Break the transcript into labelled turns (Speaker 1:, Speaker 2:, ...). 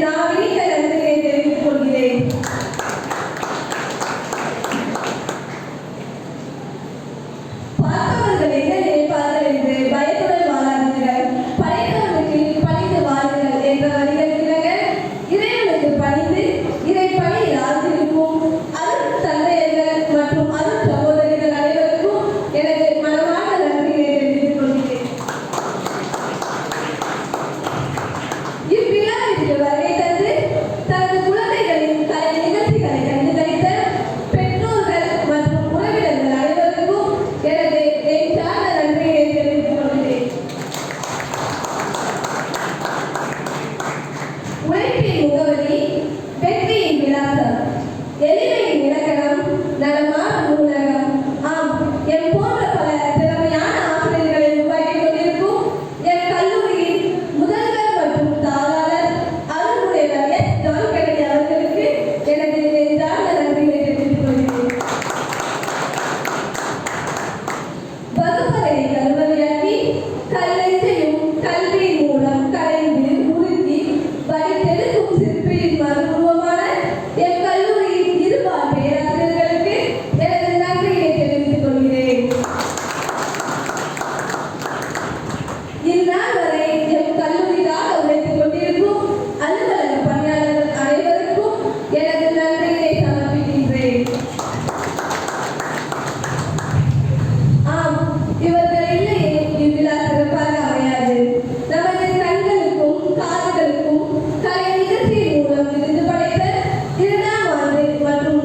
Speaker 1: நான் இனிக்க நன்றியை தெரிவித்துக் கொள்கிறேன். பார்ப்பவர்கள் என்ன நினைப்பார்கள் என்று பயத்துடன் வாழாதீர்கள், படைத்தவனுக்கு பணிந்து வாழுங்கள் என்ற வரிகள் கிழங்க இறைவனுக்கு பணிந்து இறை பணியில் ஆழ்ந்திருக்கும் அருள் தந்தையர்கள் மற்றும் அருள் சகோதரிகள் அனைவருக்கும் எனது மனமான நன்றியை தெரிவித்துக் கொள்கிறேன். இவ்விழாவிற்கு வருகை தந்து தனது குழந்தைகளின் கலை நிகழ்ச்சிகளை கண்டுகளித்த பெற்றோர்கள் மற்றும் உறவினர்கள் அனைவருக்கும் எனது நெஞ்சார்ந்த நன்றியை தெரிவித்துக் கொள்கிறேன். உழைப்பின் முகவரி, வெற்றியின் விலாசம், எளிமையின் இலக்கணம், நலமான நூலகம். ஆம், எம் போன்ற பல திறமையான ஆசிரியர்களை உருவாக்கிக் கொண்டிருக்கும் என் கல்லூரியின் முதல்வர் மற்றும் தாளாளர் அருள்முனைவர் எஸ். ஜான் கென்னடி அவர்களுக்கு எனது நெஞ்சார்ந்த நன்றியை தெரிவித்துக் கொள்கிறேன். வகுப்பறையை கருவறையாக்கி கல்லெஞ்சையும் கல்வியின் மூலம் கலைந்து உறுதி வடித்தெடுக்கும் சிற்பியின் மறுரூபமான என் கல்லூரியின் இருபால் பேராசிரியர்களுக்கு எனது நன்றியை தெரிவித்துக் கொள்கிறேன். இந்நாள் வரை எம் கல்லூரிக்காக உழைத்துக் கொண்டிருக்கும் அலுவலக பணியாளர்கள் அனைவருக்கும் எனது நன்றியை சமர்ப்பிக்கின்றேன். ஆம், இவர்கள் இல்லையே இவ்விழா சிறப்பாக அமையாது. நமது கண்களுக்கும் காதுகளுக்கும் கலை நிகழ்ச்சியின் மூலம் விருது படைத்த 2ஆம் ஆண்டு மற்றும்